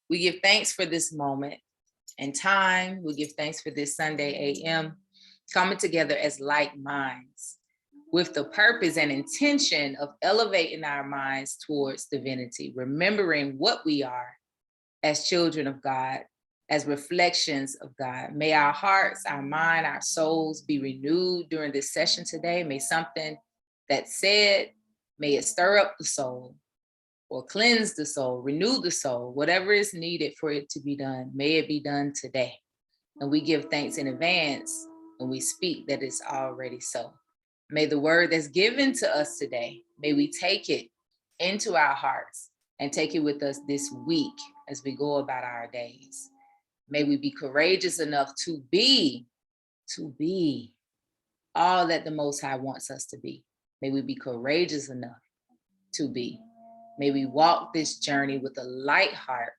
We give thanks for this moment and time. We give thanks for this Sunday AM, coming together as like minds with the purpose and intention of elevating our minds towards divinity, remembering what we are as children of God, as reflections of God. May our hearts, our mind, our souls be renewed during this session today. May something that's said, may it stir up the soul or cleanse the soul, renew the soul, whatever is needed for it to be done, may it be done today. And we give thanks in advance when we speak that it's already so. May the word that's given to us today, may we take it into our hearts and take it with us this week as we go about our days. May we be courageous enough to be all that the Most High wants us to be. May we be courageous enough to be. May we walk this journey with a light heart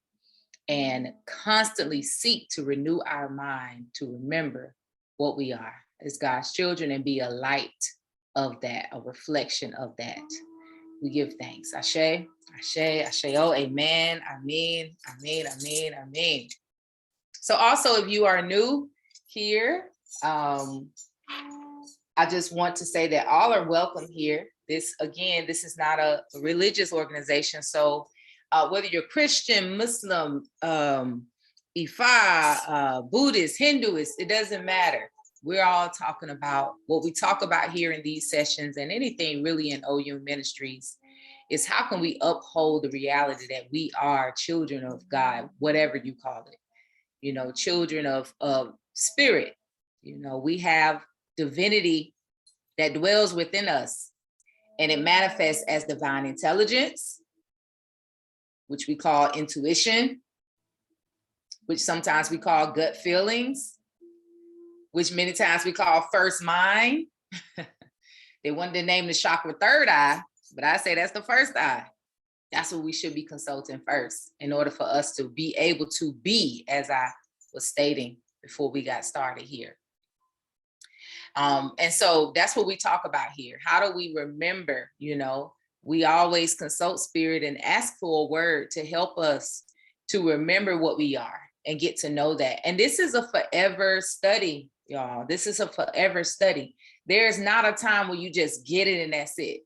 and constantly seek to renew our mind to remember what we are as God's children and be a light of that, a reflection of that. We give thanks. Ashe, Ashe, Ashe, oh, amen, amen, amen, amen, amen. So also, if you are new here, I just want to say that all are welcome here. This is not a religious organization. So whether you're Christian, Muslim, Ifa, Buddhist, Hinduist, it doesn't matter. We're all talking about what we talk about here in these sessions and anything really in OU Ministries is how can we uphold the reality that we are children of God, whatever you call it, you know, children of spirit. You know, we have divinity that dwells within us and it manifests as divine intelligence, which we call intuition, which sometimes we call gut feelings, which many times we call first mind. They wanted to name the chakra third eye, but I say that's the first eye. That's what we should be consulting first in order for us to be able to be, as I was stating before we got started here. And so that's what we talk about here. How do we remember, you know, we always consult spirit and ask for a word to help us to remember what we are and get to know that. And this is a forever study, y'all. This is a forever study. There's not a time where you just get it and that's it.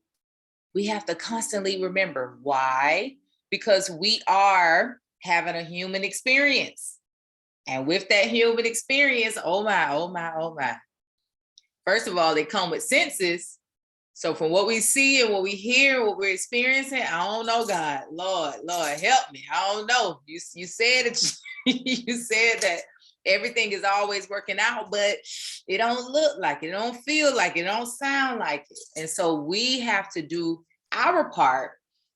We have to constantly remember. Why? Because we are having a human experience. And with that human experience, oh my, oh my, oh my. First of all, they come with senses. So from what we see and what we hear, what we're experiencing, I don't know, God, Lord, help me. I don't know. You said it. You said that everything is always working out, but it don't look like it, don't feel like it, don't sound like it. And so we have to do our part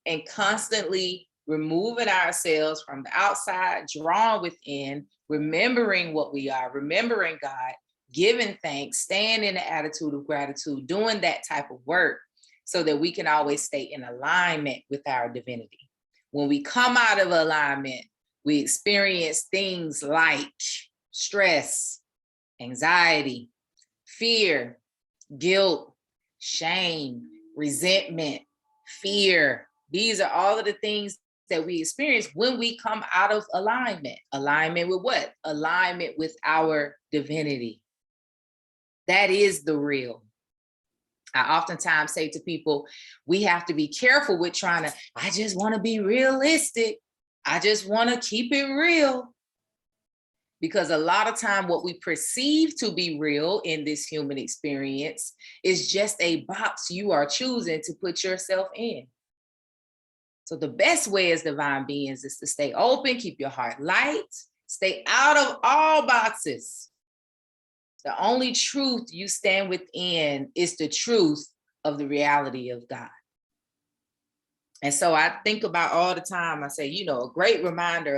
and constantly removing ourselves from the outside, drawing within, remembering what we are, remembering God, giving thanks, staying in the attitude of gratitude, doing that type of work so that we can always stay in alignment with our divinity. When we come out of alignment, we experience things like stress, anxiety, fear, guilt, shame, resentment, fear. These are all of the things that we experience when we come out of alignment. Alignment with what? Alignment with our divinity. That is the real. I oftentimes say to people, we have to be careful with trying to, I just want to be realistic. I just want to keep it real. Because a lot of time what we perceive to be real in this human experience is just a box you are choosing to put yourself in. So the best way as divine beings is to stay open, keep your heart light, stay out of all boxes. The only truth you stand within is the truth of the reality of God. And so I think about all the time, I say, you know, a great reminder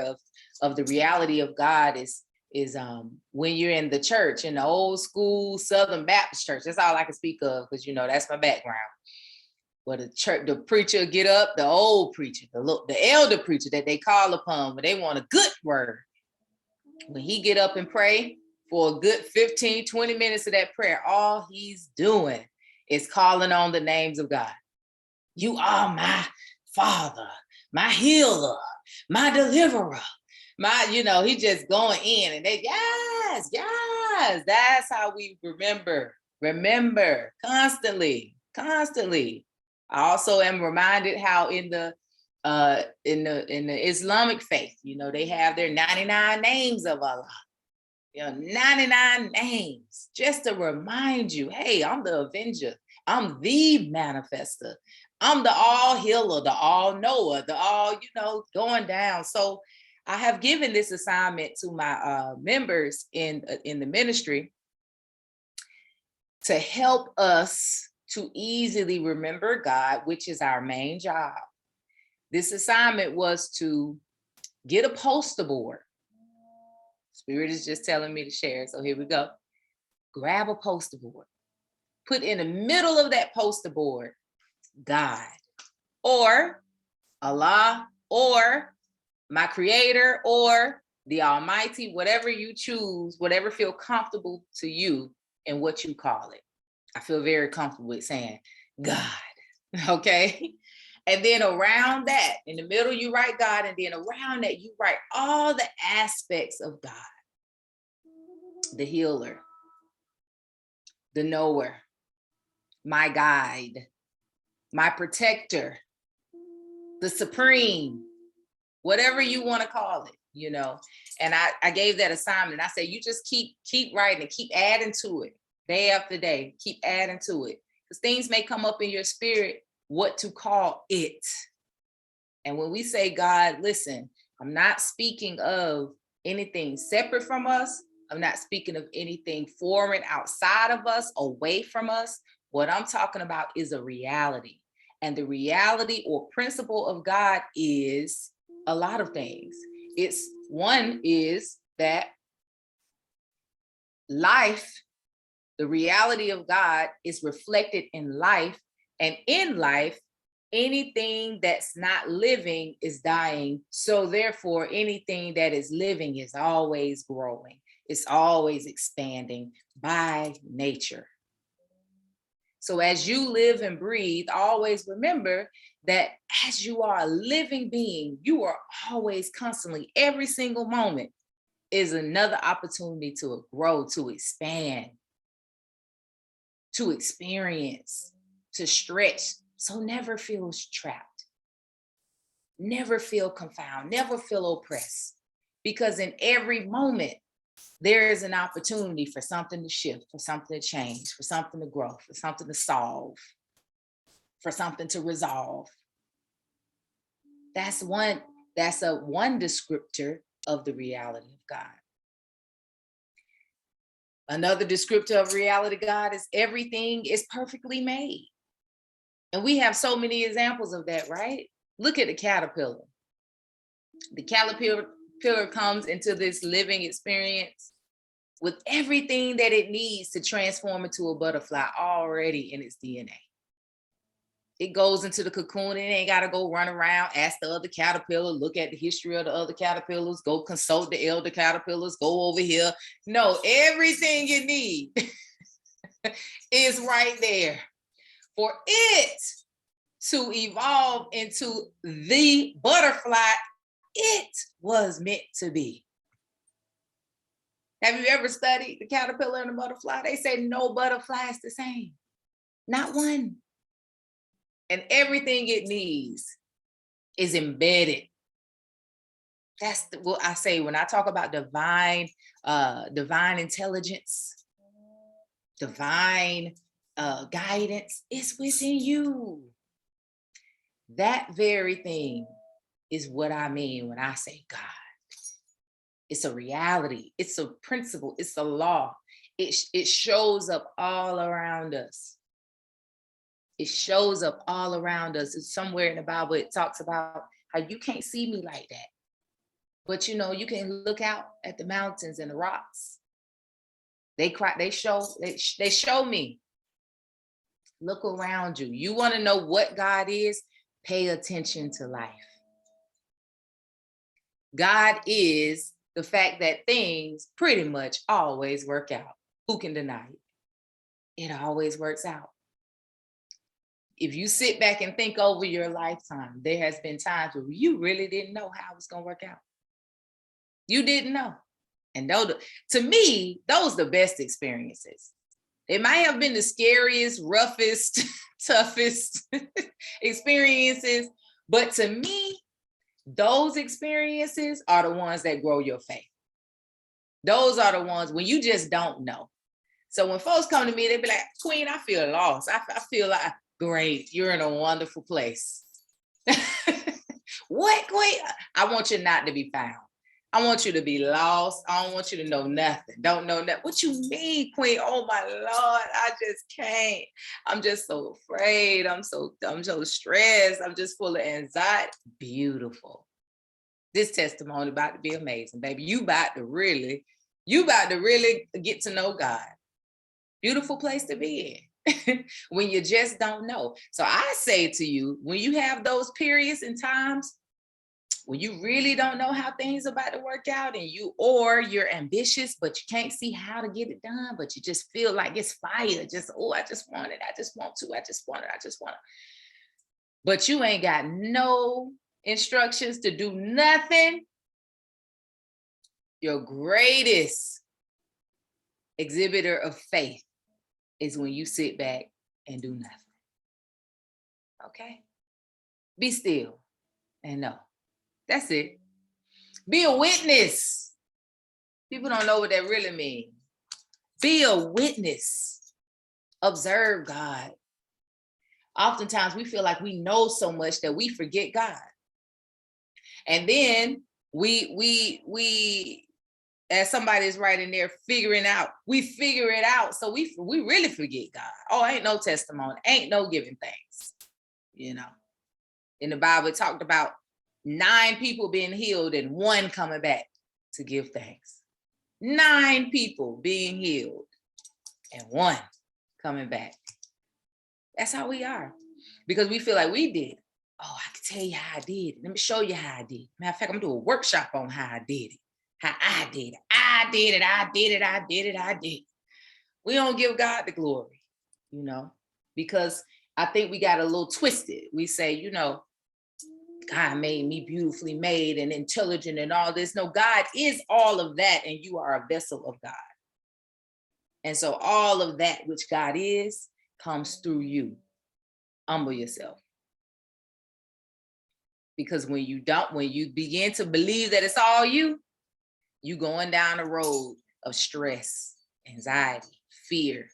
of the reality of God is when you're in the church, in the old school Southern Baptist church. That's all I can speak of because, you know, that's my background. Where the preacher get up, the old preacher, the elder preacher that they call upon when they want a good word. When he get up and pray for a good 15, 20 minutes of that prayer, all he's doing is calling on the names of God. You are my Father, my healer, my deliverer, my, he just going in, and they, yes, that's how we remember constantly. I also am reminded how in the Islamic faith, they have their 99 names of Allah. 99 names, just to remind you, hey, I'm the avenger, I'm the manifester, I'm the all healer, the all knower, the all, going down. So I have given this assignment to my members in the ministry to help us to easily remember God, which is our main job. This assignment was to get a poster board. Spirit is just telling me to share. So here we go. Grab a poster board. Put in the middle of that poster board, God, or Allah, or my creator, or the Almighty, whatever you choose, whatever feel comfortable to you and what you call it. I feel very comfortable with saying God, okay? And then around that, in the middle, you write God, and then around that, you write all the aspects of God. The healer, the knower, my guide, my protector, the supreme, whatever you want to call it, And I gave that assignment. I said, you just keep writing and keep adding to it day after day. Keep adding to it, because things may come up in your spirit what to call it. And when we say God, listen, I'm not speaking of anything separate from us. I'm not speaking of anything foreign outside of us, away from us. What I'm talking about is a reality. And the reality or principle of God is a lot of things. One is that life, the reality of God is reflected in life. And in life, anything that's not living is dying. So therefore, anything that is living is always growing. It's always expanding by nature. So as you live and breathe, always remember that as you are a living being, you are always constantly, every single moment is another opportunity to grow, to expand, to experience, to stretch. So never feel trapped. Never feel confounded, never feel oppressed. Because in every moment, there is an opportunity for something to shift, for something to change, for something to grow, for something to solve, for something to resolve. That's a one descriptor of the reality of God. Another descriptor of reality God is everything is perfectly made. And we have so many examples of that, right? Look at the caterpillar. The caterpillar comes into this living experience with everything that it needs to transform into a butterfly already in its DNA. It goes into the cocoon, and it ain't got to go run around, ask the other caterpillar, look at the history of the other caterpillars, go consult the elder caterpillars, go over here. No, everything you need is right there for it to evolve into the butterfly it was meant to be. Have you ever studied the caterpillar and the butterfly? They say no butterfly is the same. Not one. And everything it needs is embedded. That's what I say when I talk about divine intelligence, divine guidance. It's within you. That very thing is what I mean when I say God. It's a reality. It's a principle. It's a law. It shows up all around us. It shows up all around us. It's somewhere in the Bible, it talks about how you can't see me like that. But you can look out at the mountains and the rocks. They show me. Look around you. You want to know what God is? Pay attention to life. God is the fact that things pretty much always work out. Who can deny it? It always works out. if you sit back and think over your lifetime, there has been times where you really didn't know how it was going to work out. You didn't know. And those, to me, those are the best experiences. It might have been the scariest, roughest, toughest experiences, but to me, those experiences are the ones that grow your faith. Those are the ones when you just don't know. So when folks come to me, they be like, Queen, I feel lost. I feel like, great, you're in a wonderful place. What, Queen? I want you not to be found. I want you to be lost. I don't want you to know nothing. Don't know nothing. What you mean, Queen? Oh my Lord, I just can't. I'm just so afraid. I'm so stressed. I'm just full of anxiety. Beautiful. This testimony about to be amazing, baby. You about to really get to know God. Beautiful place to be in when you just don't know. So I say to you, when you have those periods and times when you really don't know how things are about to work out, and you're ambitious, but you can't see how to get it done, but you just feel like it's fire. Just, oh, I just want it. I just want to. I just want it. I just want it. But you ain't got no instructions to do nothing. Your greatest exhibitor of faith is when you sit back and do nothing. Okay? Be still and know. That's it. Be a witness. People don't know what that really means. Be a witness. Observe God. Oftentimes we feel like we know so much that we forget God. And then we as somebody's writing there, we figure it out. So we really forget God. Oh, ain't no testimony, ain't no giving thanks. You know, in the Bible, it talked about 9 people being healed and 1 coming back to give thanks. 9 people being healed and 1 coming back. That's how we are. Because we feel like we did. Oh, I can tell you how I did it. Let me show you how I did it. Matter of fact, I'm doing a workshop on how I did it. How I did it. I did it. I did it. I did it. I did it. We don't give God the glory, you know, because I think we got a little twisted. We say, you know, God made me beautifully made and intelligent and all this. No, God is all of that, and you are a vessel of God. And so all of that which God is comes through you. Humble yourself. Because when you begin to believe that it's all you going down a road of stress, anxiety, fear.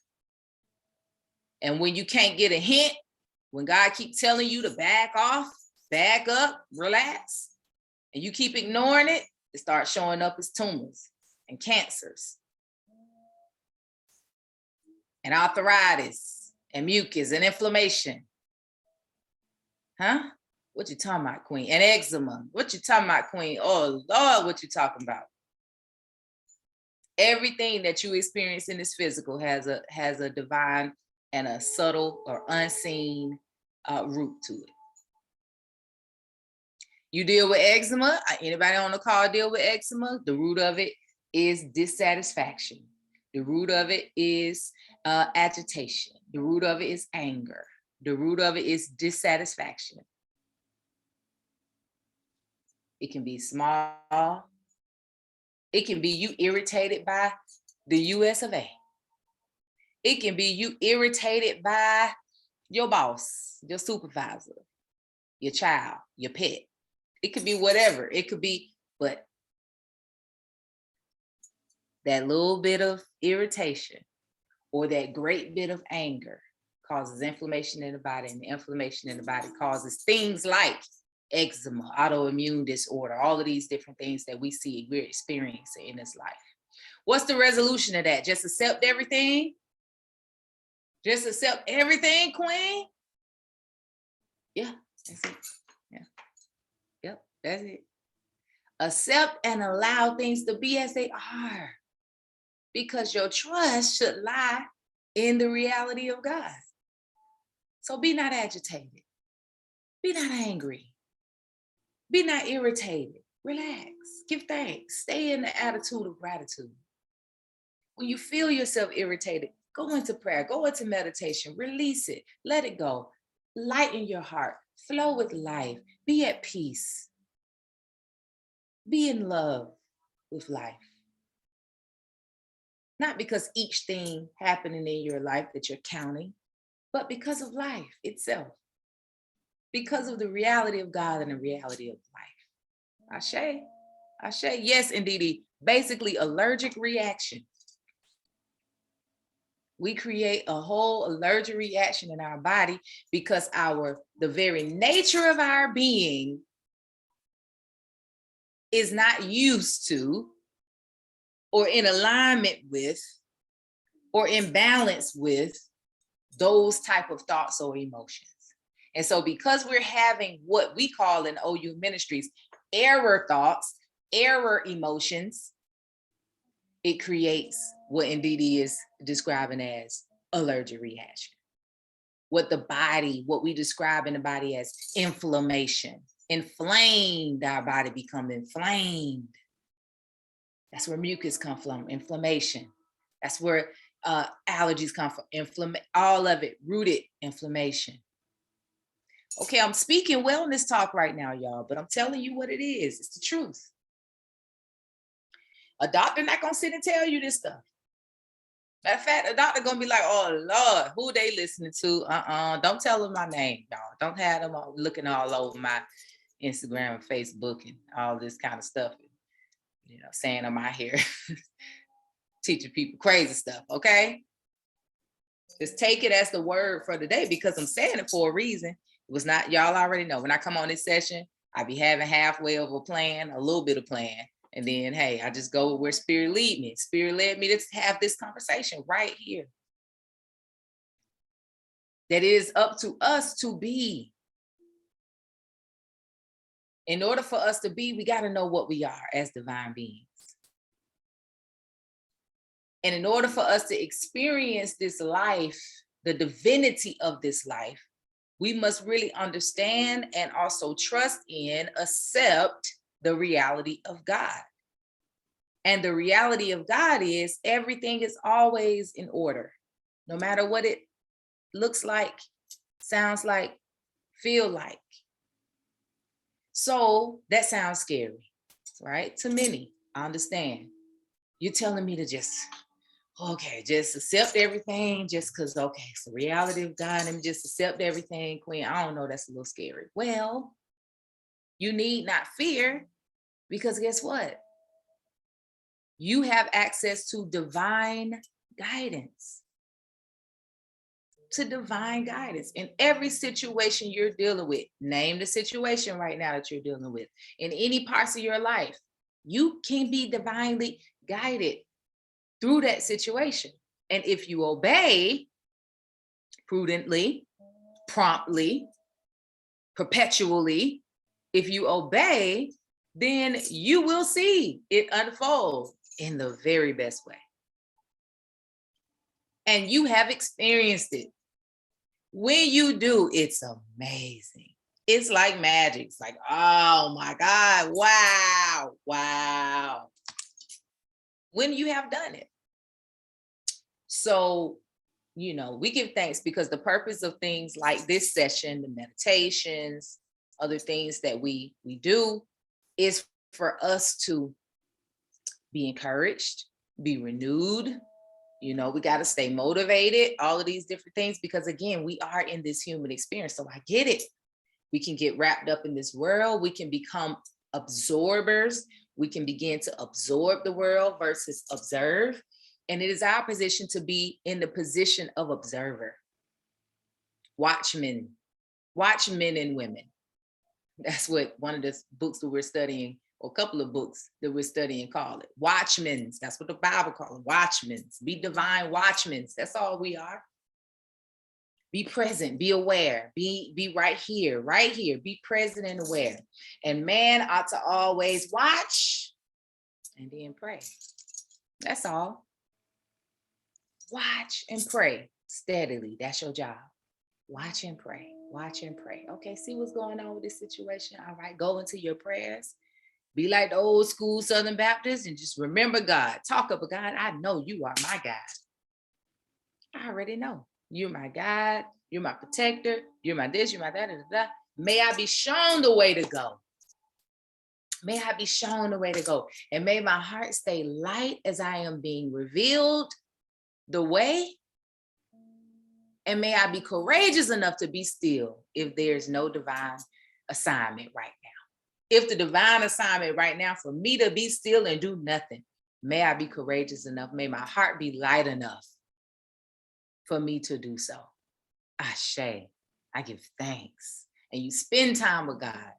And when you can't get a hint, when God keeps telling you to back off, back up, relax, and you keep ignoring it, it starts showing up as tumors and cancers and arthritis and mucus and inflammation. Huh? What you talking about, Queen? And eczema. What you talking about, Queen? Oh, Lord, what you talking about? Everything that you experience in this physical has a divine and a subtle or unseen root to it. You deal with eczema. Anybody on the call deal with eczema? The root of it is dissatisfaction. The root of it is agitation. The root of it is anger. The root of it is dissatisfaction. It can be small. It can be you irritated by the US of A. It can be you irritated by your boss, your supervisor, your child, your pet. It could be whatever. It could be, but that little bit of irritation or that great bit of anger causes inflammation in the body, and the inflammation in the body causes things like eczema, autoimmune disorder, all of these different things that we're experiencing in this life. What's the resolution of that? Just accept everything? Just accept everything, Queen? Yeah, that's it. Yeah. Yep, that's it. Accept and allow things to be as they are, because your trust should lie in the reality of God. So be not agitated. Be not angry. Be not irritated. Relax. Give thanks. Stay in the attitude of gratitude. When you feel yourself irritated, go into prayer. Go into meditation. Release it. Let it go. lighten your heart, flow with life, be at peace, be in love with life. Not because each thing happening in your life that you're counting, but because of life itself, because of the reality of God and the reality of life. Ashe, Ashe, yes, indeed. Basically, allergic reaction. We create a whole allergic reaction in our body because the very nature of our being is not used to, or in alignment with, or in balance with those type of thoughts or emotions. And so because we're having what we call in OU ministries, error thoughts, error emotions, it creates what Ndidi is describing as allergic reaction. What we describe in the body as inflammation. Inflamed, our body become inflamed. That's where mucus come from, inflammation. That's where allergies come from, all of it, rooted inflammation. Okay, I'm speaking wellness talk right now, y'all, but I'm telling you what it is. It's the truth. A doctor not gonna sit and tell you this stuff. Matter of fact, a doctor gonna be like, oh Lord, who they listening to? Don't tell them my name, y'all. Don't have them looking all over my Instagram and Facebook and all this kind of stuff. Saying I'm out here teaching people crazy stuff, okay? Just take it as the word for the day because I'm saying it for a reason. It was not, y'all already know, when I come on this session, I be having halfway of a plan, a little bit of plan. And then, hey, I just go where spirit lead me. Spirit led me to have this conversation right here. That it is up to us to be. In order for us to be, we got to know what we are as divine beings. And in order for us to experience this life, the divinity of this life, we must really understand and also trust in, accept the reality of God. And the reality of God is everything is always in order, no matter what it looks like, sounds like, feel like. So that sounds scary, right? To many, I understand. You're telling me to just accept everything just because, okay, it's the reality of God and just accept everything, Queen. I don't know, that's a little scary. Well, you need not fear because guess what? You have access to divine guidance. To divine guidance in every situation you're dealing with. Name the situation right now that you're dealing with. In any parts of your life, you can be divinely guided through that situation. And if you obey prudently, promptly, perpetually, if you obey, then you will see it unfold in the very best way. And you have experienced it. When you do, it's amazing. It's like magic. It's like, oh my God, wow. When you have done it. So, we give thanks because the purpose of things like this session, the meditations, other things that we do is for us to be encouraged, be renewed. We got to stay motivated, all of these different things, because again, we are in this human experience. So I get it. We can get wrapped up in this world. We can become absorbers. We can begin to absorb the world versus observe. And it is our position to be in the position of observer. Watchmen and women. That's what one of the books that we're studying, or a couple of books that we're studying call it. Watchmen. That's what the Bible calls them. Watchmen. Be divine watchmen. That's all we are. Be present, be aware, be right here, be present and aware. And man ought to always watch and then pray. That's all. Watch and pray steadily. That's your job. Watch and pray. Watch and pray. Okay, see what's going on with this situation. All right, go into your prayers. Be like the old school Southern Baptists and just remember God. Talk about God. I know you are my God. I already know. You're my God. You're my protector. You're my this, you're my that, da, da, da. May I be shown the way to go. May I be shown the way to go. And may my heart stay light as I am being revealed the way. And may I be courageous enough to be still if there's no divine assignment right now. If the divine assignment right now for me to be still and do nothing, may I be courageous enough. May my heart be light enough for me to do so. Ashe, I give thanks. And you spend time with God.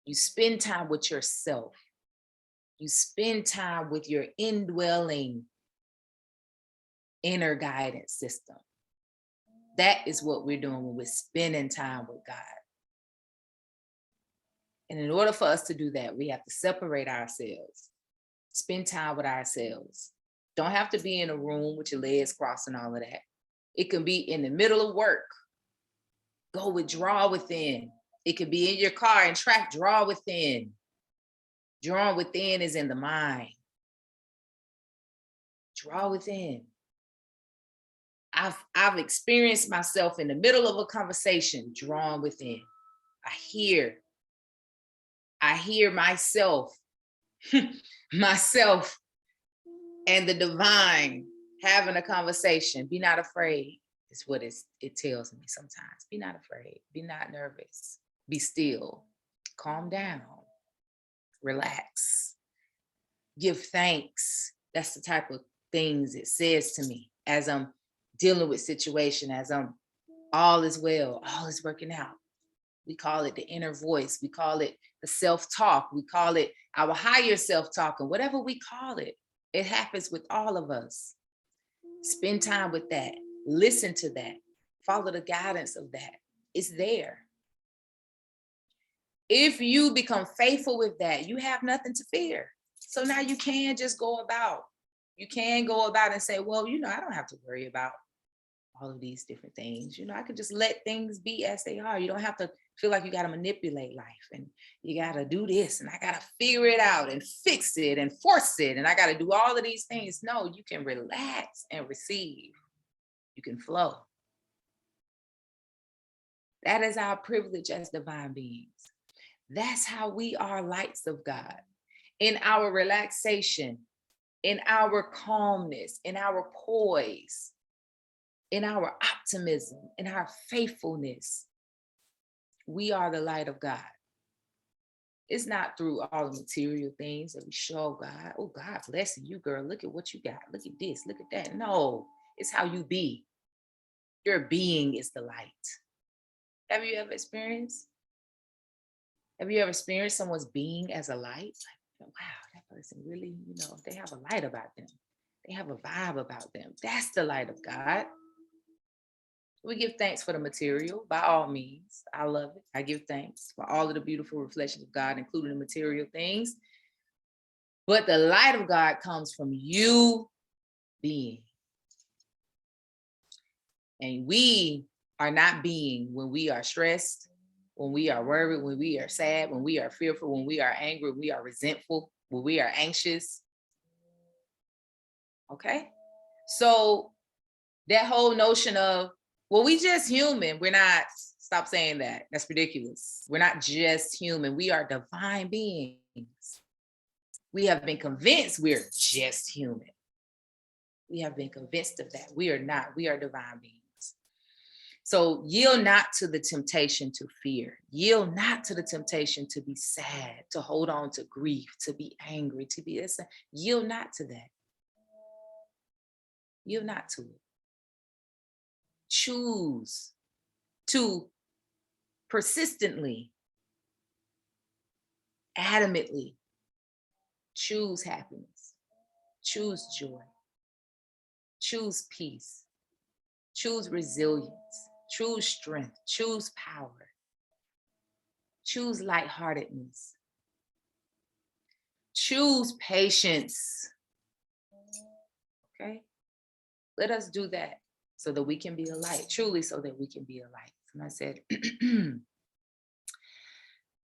You spend time with yourself. You spend time with your indwelling inner guidance system. That is what we're doing when we're spending time with God. And in order for us to do that, we have to separate ourselves, spend time with ourselves. Don't have to be in a room with your legs crossed and all of that. It can be in the middle of work. Go withdraw within. It could be in your car and track, draw within. Drawing within is in the mind. Draw within. I've experienced myself in the middle of a conversation, drawing within. I hear myself, myself and the divine having a conversation. Be not afraid is what it tells me sometimes. Be not afraid. Be not nervous. Be still. Calm down. Relax. Give thanks. That's the type of things it says to me as I'm dealing with situation, as all is well, all is working out. We call it the inner voice. We call it the self-talk. We call it our higher self-talk, and whatever we call it, it happens with all of us. Spend time with that. Listen to that. Follow the guidance of that. It's there. If you become faithful with that, you have nothing to fear. So now you can just go about. You can go about and say, well, I don't have to worry about all of these different things. I could just let things be as they are. You don't have to feel like you got to manipulate life and you got to do this and I got to figure it out and fix it and force it and I got to do all of these things. No, you can relax and receive. You can flow. That is our privilege as divine beings. That's how we are lights of God. In our relaxation, in our calmness, in our poise, in our optimism, in our faithfulness, we are the light of God. It's not through all the material things that we show God. Oh, God bless you, girl. Look at what you got. Look at this. Look at that. No, it's how you be. Your being is the light. Have you ever experienced someone's being as a light? Like, wow, that person really, they have a light about them. They have a vibe about them. That's the light of God. We give thanks for the material, by all means. I love it. I give thanks for all of the beautiful reflections of God, including the material things. But the light of God comes from you being. And we are not being when we are stressed, when we are worried, when we are sad, when we are fearful, when we are angry, when we are resentful, when we are anxious. Okay? So that whole notion of, well, we just human. We're not, stop saying that. That's ridiculous. We're not just human. We are divine beings. We have been convinced we're just human. We have been convinced of that. We are not. We are divine beings. So yield not to the temptation to fear. Yield not to the temptation to be sad, to hold on to grief, to be angry, to be this. Yield not to that. Yield not to it. Choose to persistently, adamantly choose happiness, choose joy, choose peace, choose resilience, choose strength, choose power, choose lightheartedness, choose patience. Okay? Let us do that so that we can be a light, truly so that we can be a light. And I said,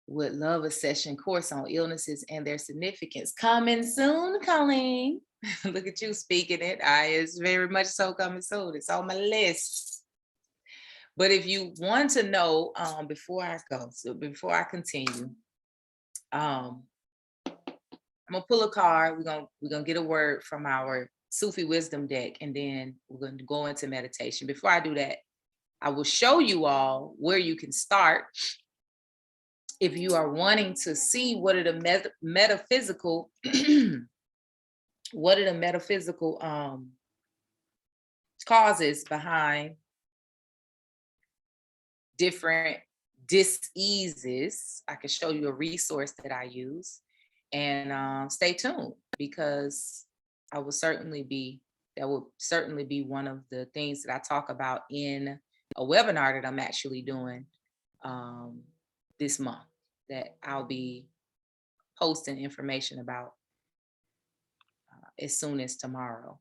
would love a session course on illnesses and their significance. Coming soon, Colleen. Look at you speaking it. It's very much so coming soon. It's on my list. But if you want to know, before I go, so before I continue, I'm gonna pull a card. We're gonna get a word from our Sufi wisdom deck, and then we're gonna go into meditation. Before I do that, I will show you all where you can start if you are wanting to see what are the metaphysical what are the metaphysical causes behind different diseases. I can show you a resource that I use, and stay tuned, because I will certainly be that will certainly be one of the things that I talk about in a webinar that I'm actually doing um, this month, that I'll be posting information about as soon as tomorrow.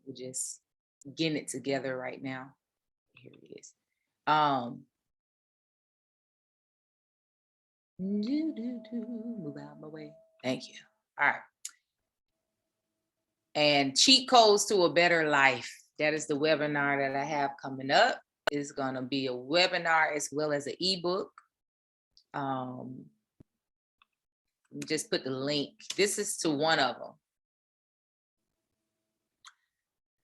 We're just getting it together right now. Here it is. Move out of my way. Thank you. All right. And cheat codes to a better life. That is the webinar that I have coming up. It's going to be a webinar as well as an ebook. Just put the link. This is to one of them.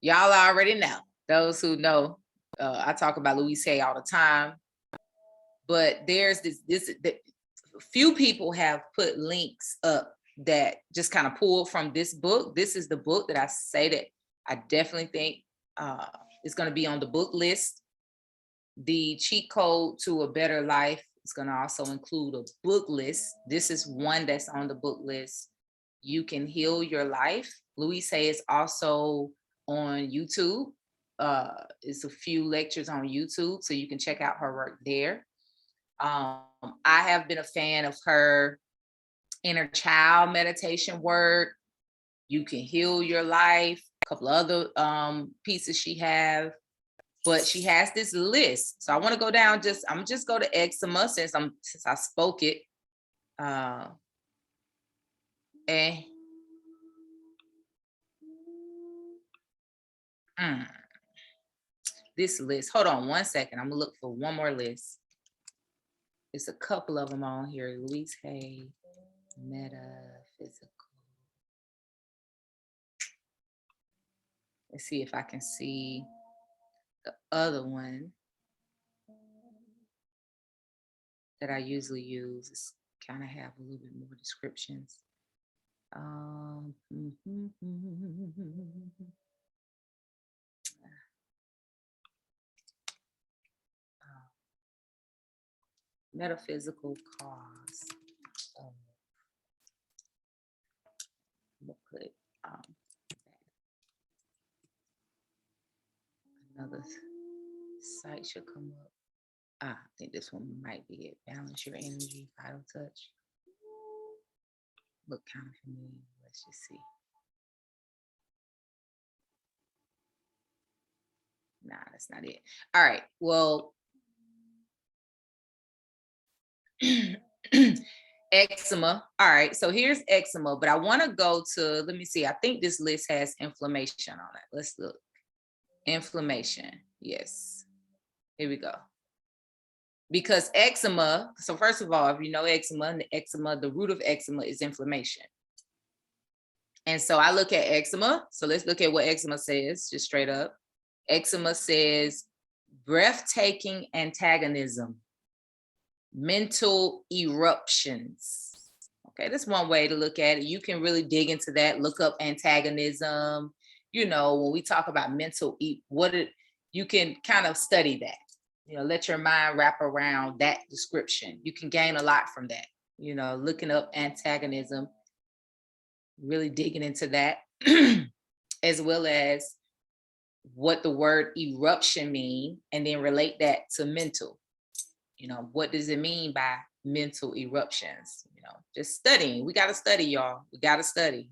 Y'all already know. Those who know, I talk about Louise Hay all the time. But there's this few people have put links up that just kind of pulled from this book. This is the book that I say that I definitely think is going to be on the book list. The cheat code to a better life is going to also include a book list. This is one that's on the book list. You Can Heal Your Life. Louise Hay is also on YouTube. It's a few lectures on YouTube, so you can check out her work there. I have been a fan of her inner child meditation work. You Can Heal Your Life. A couple other pieces she have, but she has this list. So I want to go down. I'm just go to eczema since I spoke it. This list. Hold on one second. I'm gonna look for one more list. There's a couple of them on here. Louise Hay, metaphysical. Let's see if I can see the other one that I usually use. It's kind of have a little bit more descriptions. Metaphysical cause. Put another site should come up. I think this one might be it. Balance Your Energy, Vital Touch. Look kind of familiar. Let's just see. Nah, that's not it. All right. Well, eczema. All right. So here's eczema, but I want to go to, let me see. I think this list has inflammation on it. Let's look. Inflammation. Yes. Here we go. Because eczema, so first of all, if you know eczema, the root of eczema is inflammation. And so I look at eczema. So let's look at what eczema says, just straight up. Eczema says breathtaking antagonism, mental eruptions. Okay, that's one way to look at it. You can really dig into that, look up antagonism. You know, when we talk about mental, you can kind of study that. You know, let your mind wrap around that description. You can gain a lot from that. You know, looking up antagonism, really digging into that, as well as what the word eruption mean, and then relate that to mental. You know, what does it mean by mental eruptions? You know, just studying. We got to study, y'all. We got to study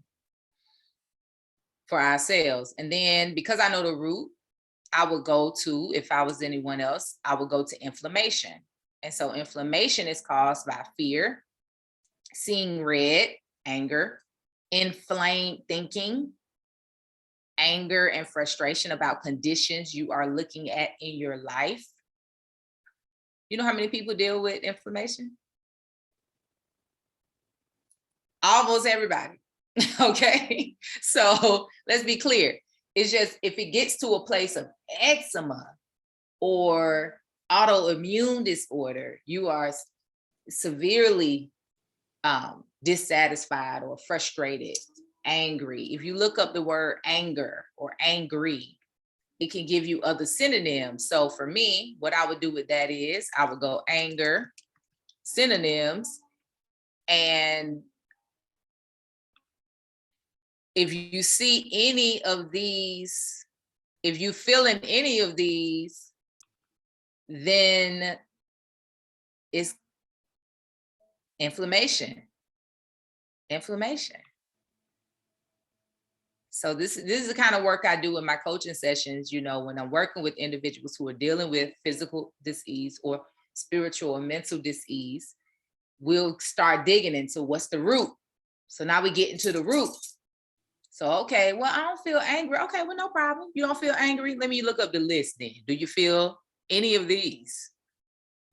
for ourselves. And then because I know the root, I would go to, if I was anyone else, I would go to inflammation. And so inflammation is caused by fear, seeing red, anger, inflamed thinking, anger and frustration about conditions you are looking at in your life. You know how many people deal with inflammation? Almost everybody. Okay. So let's be clear. It's just if it gets to a place of eczema or autoimmune disorder, you are severely dissatisfied or frustrated, angry. If you look up the word anger or angry, it can give you other synonyms. So for me, what I would do with that is I would go anger, synonyms, and if you see any of these, if you feel in any of these, then it's inflammation. Inflammation. So this is the kind of work I do in my coaching sessions, you know, when I'm working with individuals who are dealing with physical disease or spiritual or mental disease, we'll start digging into what's the root. So now we get into the root. So, okay, well, I don't feel angry. Okay, well, no problem. You don't feel angry. Let me look up the list then. Do you feel any of these?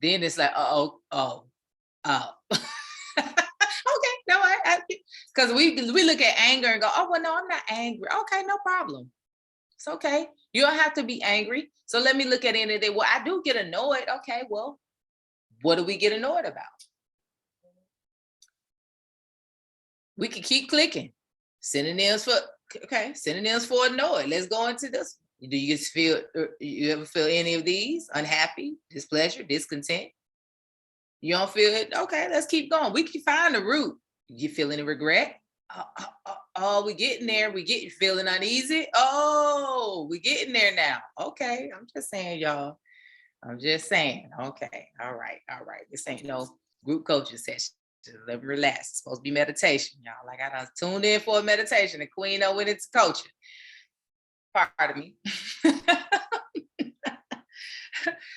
Then it's like, oh. Okay, no, because we look at anger and go, oh, well, no, I'm not angry. Okay, no problem. It's okay. You don't have to be angry. So let me look at it and day. Well, I do get annoyed. Okay, well, what do we get annoyed about? We can keep clicking. Synonyms for annoyed. Let's go into this. Do you just feel, you ever feel any of these? Unhappy, displeasure, discontent? You don't feel it? Okay, let's keep going. We can find the root. You feel any regret? Oh, we getting there. We get feeling uneasy. Oh, we getting there now. Okay, I'm just saying, y'all. I'm just saying. Okay, all right. This ain't no group coaching session. Just let me relax. It's supposed to be meditation, y'all. Like I done tuned in for a meditation, and Queen went into coaching. Pardon me.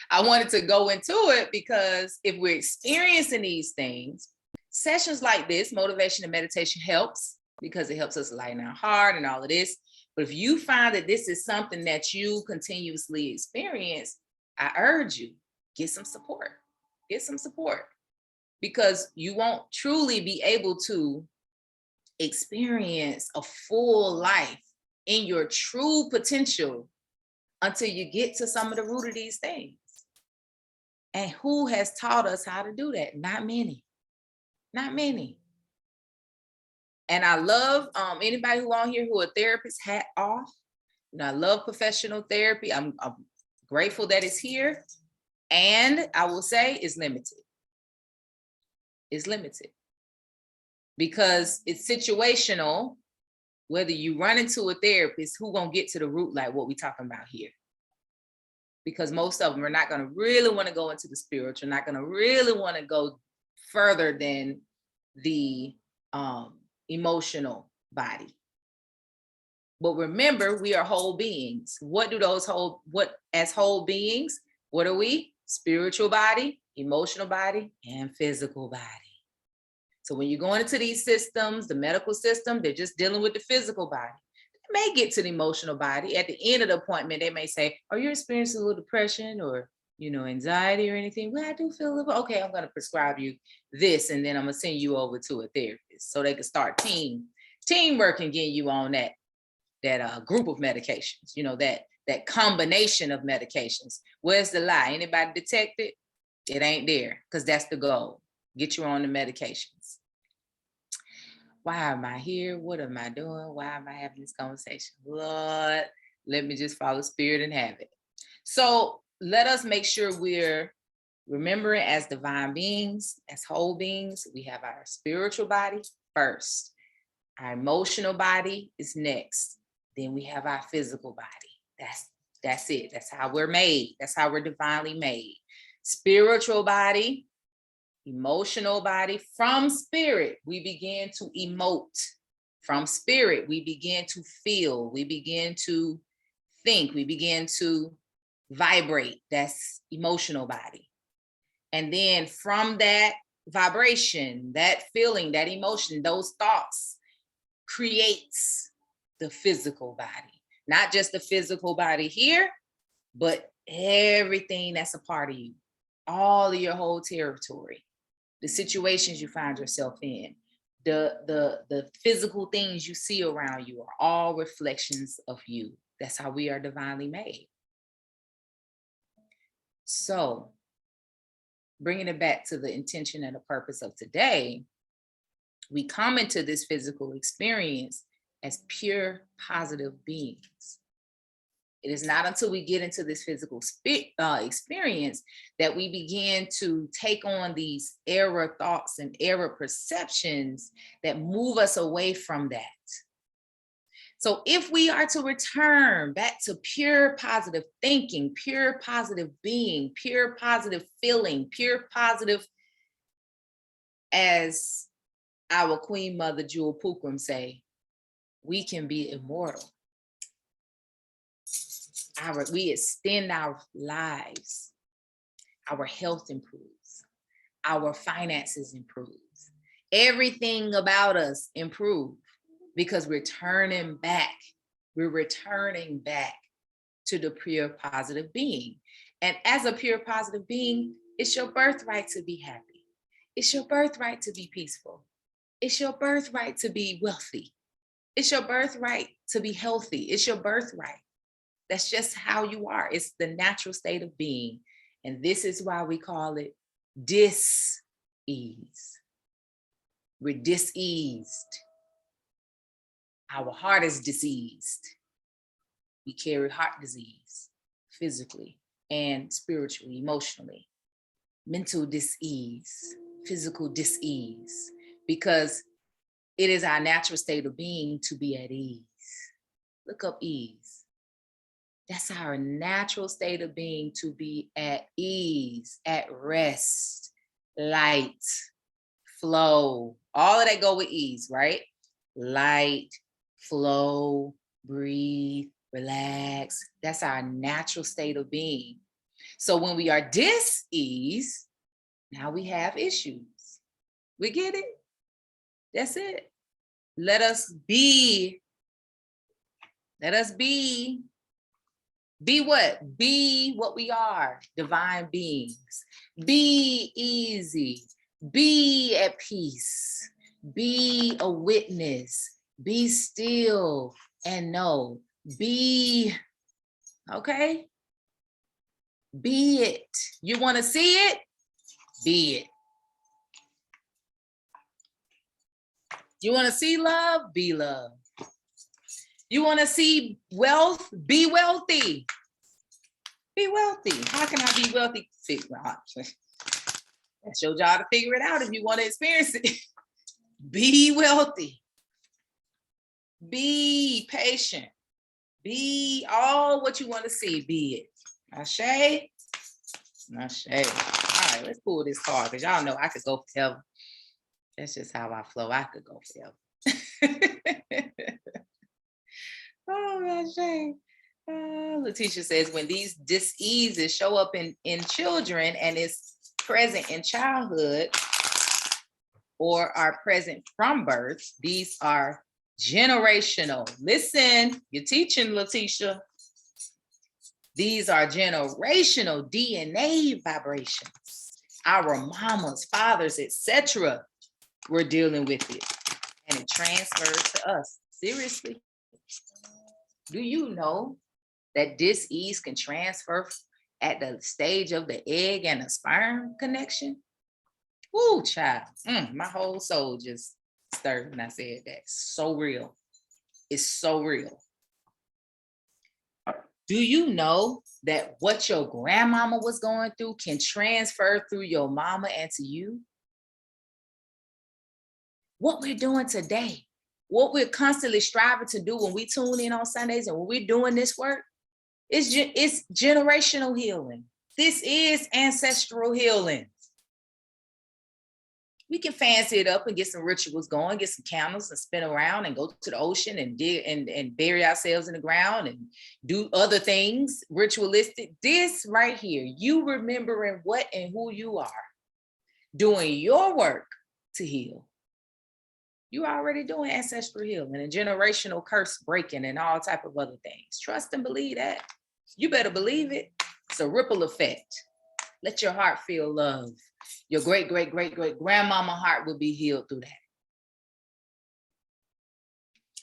I wanted to go into it because if we're experiencing these things, sessions like this, motivation and meditation helps because it helps us lighten our heart and all of this. But if you find that this is something that you continuously experience, I urge you, get some support. Get some support because you won't truly be able to experience a full life in your true potential until you get to some of the root of these things. And who has taught us how to do that? Not many. Not many. And I love anybody who on here who are therapists, hat off. You know, I love professional therapy. I'm grateful that it's here. And I will say it's limited. It's limited. Because it's situational. Whether you run into a therapist, who gonna get to the root like what we talking about here? Because most of them are not going to really want to go into the spiritual, not going to really want to go further than the emotional body. But remember, we are whole beings. What as whole beings, what are we? Spiritual body, emotional body, and physical body. So when you're going into these systems, the medical system, they're just dealing with the physical body. May get to the emotional body. At the end of the appointment, they may say, are you experiencing a little depression or, you know, anxiety or anything? Well, I do feel a little, okay, I'm going to prescribe you this, and then I'm going to send you over to a therapist so they can start teamwork and getting you on that group of medications, you know, that combination of medications. Where's the lie? Anybody detect it? It ain't there, because that's the goal. Get you on the medications. Why am I here? What am I doing? Why am I having this conversation? Lord, let me just follow spirit and have it. So let us make sure we're remembering as divine beings, as whole beings. We have our spiritual body first. Our emotional body is next. Then we have our physical body. That's it. That's how we're made. That's how we're divinely made. Spiritual body, emotional body. From spirit, we begin to emote. From spirit, we begin to feel. We begin to think. We begin to vibrate. That's emotional body. And then from that vibration, that feeling, that emotion, those thoughts creates the physical body. Not just the physical body here, but everything that's a part of you. all of your whole territory, the situations you find yourself in, the physical things you see around you are all reflections of you. That's how we are divinely made. So bringing it back to the intention and the purpose of today, we come into this physical experience as pure positive beings. It is not until we get into this physical experience that we begin to take on these error thoughts and error perceptions that move us away from that. So if we are to return back to pure positive thinking, pure positive being, pure positive feeling, pure positive, as our Queen Mother Jewel Pookrum say, we can be immortal. We extend our lives, our health improves, our finances improve, everything about us improves because we're returning back to the pure positive being. And as a pure positive being, it's your birthright to be happy. It's your birthright to be peaceful. It's your birthright to be wealthy. It's your birthright to be healthy. It's your birthright. That's just how you are. It's the natural state of being. And this is why we call it dis-ease. We're diseased. Our heart is diseased. We carry heart disease physically and spiritually, emotionally. Mental dis-ease, physical dis-ease, because it is our natural state of being to be at ease. Look up ease. That's our natural state of being, to be at ease, at rest, light, flow. All of that go with ease, right? Light, flow, breathe, relax. That's our natural state of being. So when we are dis-ease, now we have issues. We get it? That's it. Let us be. Be what? Be what we are, divine beings. Be easy. Be at peace. Be a witness. Be still and know. Be, okay? Be it. You want to see it? Be it. You want to see love? Be love. You want to see wealth? Be wealthy. Be wealthy. How can I be wealthy? That's your job to figure it out if you want to experience it. Be wealthy. Be patient. Be all what you want to see. Be it. Ashe? Ashe. All right, let's pull this card because y'all know I could go forever. That's just how I flow. I could go forever. Oh, Ashe. Letitia says, when these diseases show up in children and it's present in childhood or are present from birth, these are generational. Listen, you're teaching, Letitia. These are generational DNA vibrations. Our mamas, fathers, etc. We're dealing with it. And it transfers to us. Seriously. Do you know that dis-ease can transfer at the stage of the egg and the sperm connection? Woo, child. My whole soul just stirred when I said that. So real. It's so real. Do you know that what your grandmama was going through can transfer through your mama and to you? What we're doing today, what we're constantly striving to do when we tune in on Sundays and when we're doing this work, it's generational healing. This is ancestral healing. We can fancy it up and get some rituals going, get some candles and spin around and go to the ocean and dig and bury ourselves in the ground and do other things ritualistic. This right here, you remembering what and who you are, doing your work to heal. You already doing ancestral healing and generational curse breaking and all type of other things. Trust and believe that. You better believe it. It's a ripple effect. Let your heart feel love. Your great, great, great, great grandmama heart will be healed through that.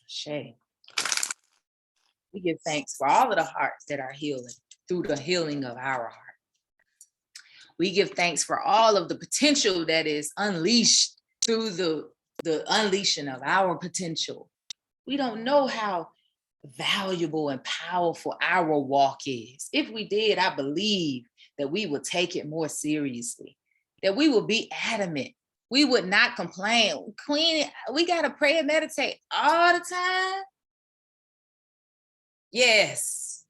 Shay. We give thanks for all of the hearts that are healing through the healing of our heart. We give thanks for all of the potential that is unleashed through the unleashing of our potential. We don't know how valuable and powerful our walk is. If we did, I believe that we would take it more seriously, that we would be adamant. We would not complain. Queen, we got to pray and meditate all the time. Yes,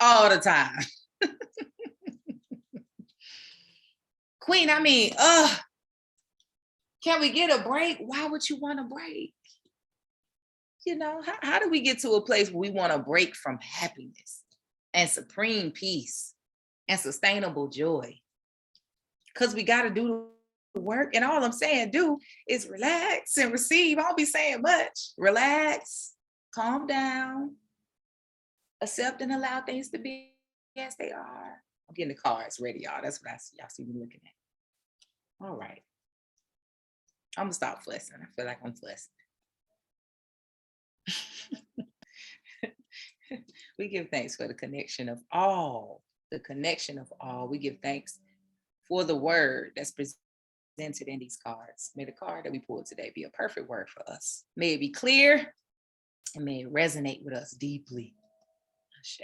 all the time. Queen, I mean, can we get a break? Why would you want a break? You know, how do we get to a place where we want a break from happiness and supreme peace and sustainable joy? Because we got to do the work. And all I'm saying do is relax and receive. I don't be saying much. Relax, calm down, accept and allow things to be as they are. I'm getting the cards ready, y'all. That's what y'all see me looking at. All right. I'm going to stop fussing. I feel like I'm fussing. We give thanks for the connection of all. The connection of all. We give thanks for the word that's presented in these cards. May the card that we pulled today be a perfect word for us. May it be clear and may it resonate with us deeply. Ashe.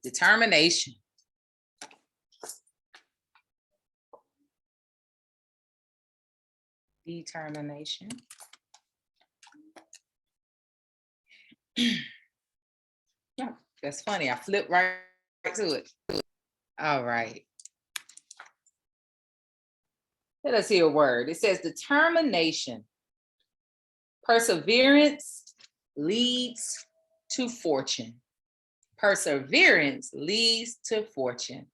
Determination. Determination. Oh, that's funny. I flipped right to it. All right. Let us hear a word. It says determination. Perseverance leads to fortune. Perseverance leads to fortune.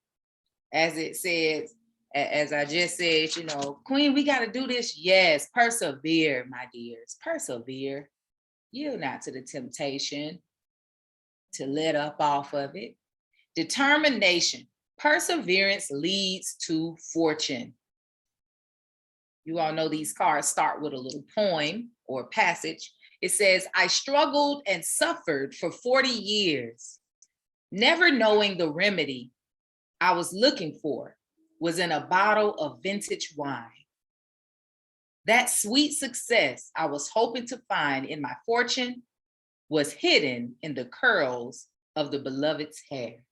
As it says, as I just said, you know, Queen, we got to do this. Yes, persevere, my dears. Persevere. Yield not to the temptation to let up off of it. Determination. Perseverance leads to fortune. You all know these cards start with a little poem or passage. It says, I struggled and suffered for 40 years, never knowing the remedy I was looking for was in a bottle of vintage wine. That sweet success I was hoping to find in my fortune was hidden in the curls of the beloved's hair.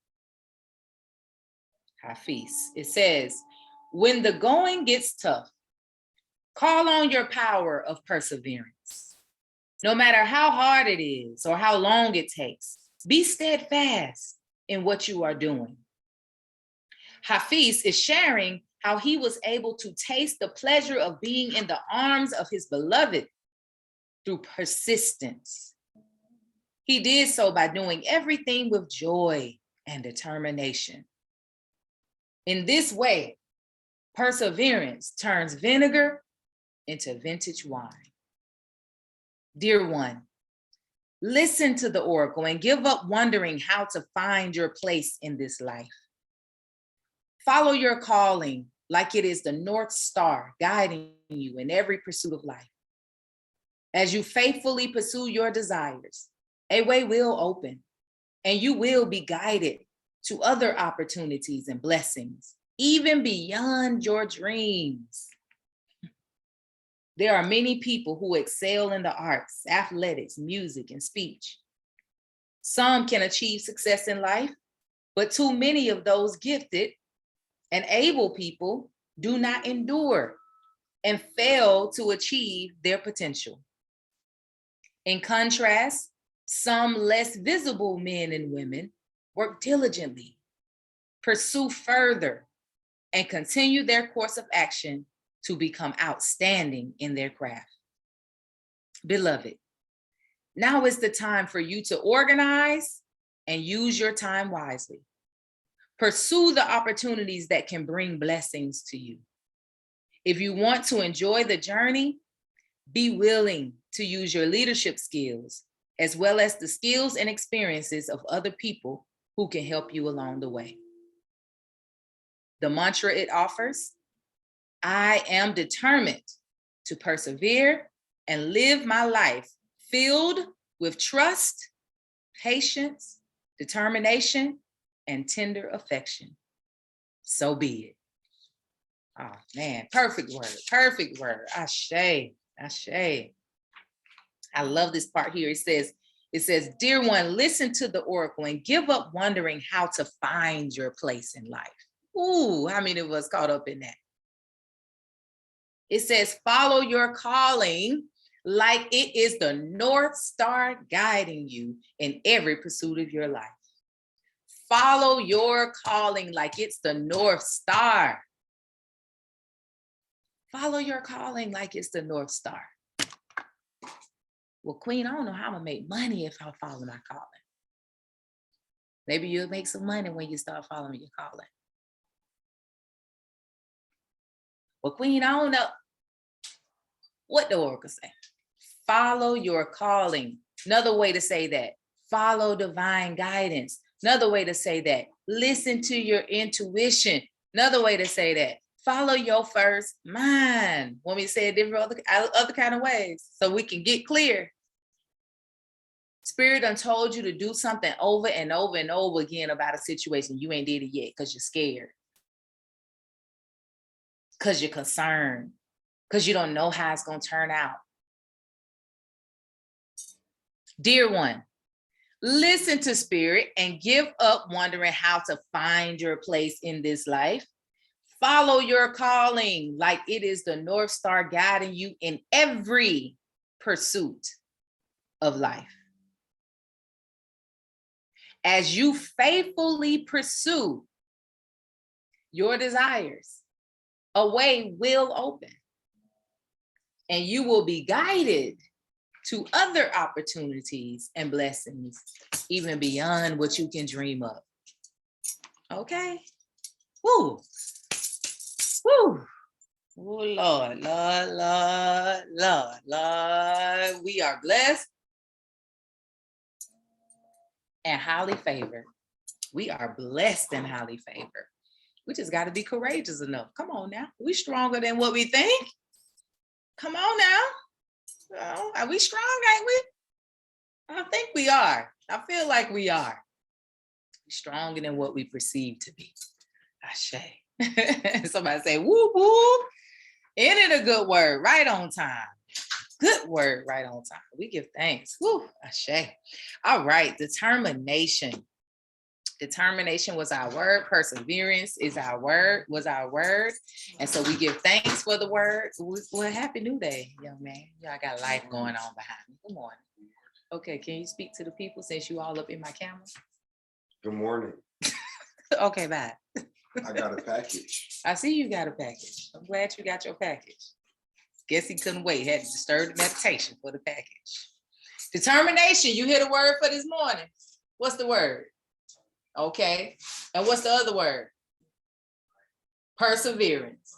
Hafiz. It says, when the going gets tough, call on your power of perseverance. No matter how hard it is or how long it takes, be steadfast in what you are doing. Hafiz is sharing how he was able to taste the pleasure of being in the arms of his beloved through persistence. He did so by doing everything with joy and determination. In this way, perseverance turns vinegar into vintage wine. Dear one, listen to the oracle and give up wondering how to find your place in this life. Follow your calling like it is the North Star guiding you in every pursuit of life. As you faithfully pursue your desires, a way will open and you will be guided to other opportunities and blessings, even beyond your dreams. There are many people who excel in the arts, athletics, music, and speech. Some can achieve success in life, but too many of those gifted and able people do not endure and fail to achieve their potential. In contrast, some less visible men and women work diligently, pursue further, and continue their course of action to become outstanding in their craft. Beloved, now is the time for you to organize and use your time wisely. Pursue the opportunities that can bring blessings to you. If you want to enjoy the journey, be willing to use your leadership skills as well as the skills and experiences of other people who can help you along the way. The mantra it offers: I am determined to persevere and live my life filled with trust, patience, determination, and tender affection. So be it. Oh man, perfect word, perfect word. Ashe, ashe. I love this part here. It says, dear one, listen to the oracle and give up wondering how to find your place in life. Ooh, how many of us caught up in that? It says, follow your calling like it is the North Star guiding you in every pursuit of your life. Follow your calling like it's the North Star. Follow your calling like it's the North Star. Well, Queen, I don't know how I'm gonna make money if I follow my calling. Maybe you'll make some money when you start following your calling. Well, Queen, I don't know what the oracle say. Follow your calling. Another way to say that, follow divine guidance. Another way to say that, listen to your intuition. Another way to say that, follow your first mind. Want me to say it different other kind of ways so we can get clear? Spirit done told you to do something over and over and over again about a situation. You ain't did it yet because you're scared, because you're concerned, because you don't know how it's going to turn out. Dear one, listen to Spirit and give up wondering how to find your place in this life. Follow your calling like it is the North Star guiding you in every pursuit of life. As you faithfully pursue your desires, a way will open and you will be guided to other opportunities and blessings, even beyond what you can dream of. Okay? Woo. Woo. Oh, Lord, Lord, Lord, Lord, Lord. We are blessed and highly favored. We are blessed and highly favored. We just got to be courageous enough. Come on now. We stronger than what we think. Come on now. Well, are we strong, ain't we? I think we are. I feel like we are. We're stronger than what we perceive to be. Ashe. Somebody say, woo woo. Ain't it a good word? Right on time. Good word, right on time. We give thanks. Woo, ashe. All right, determination. Determination was our word. Perseverance is our word, was our word. And so we give thanks for the word. Well, happy new day, young man. Y'all got life going on behind me. Good morning. Okay, can you speak to the people since you all up in my camera? Good morning. Okay, bye. I got a package. I see you got a package. I'm glad you got your package. Guess he couldn't wait. Had to disturb the meditation for the package. Determination. You hear the word for this morning. What's the word? Okay. And what's the other word? Perseverance.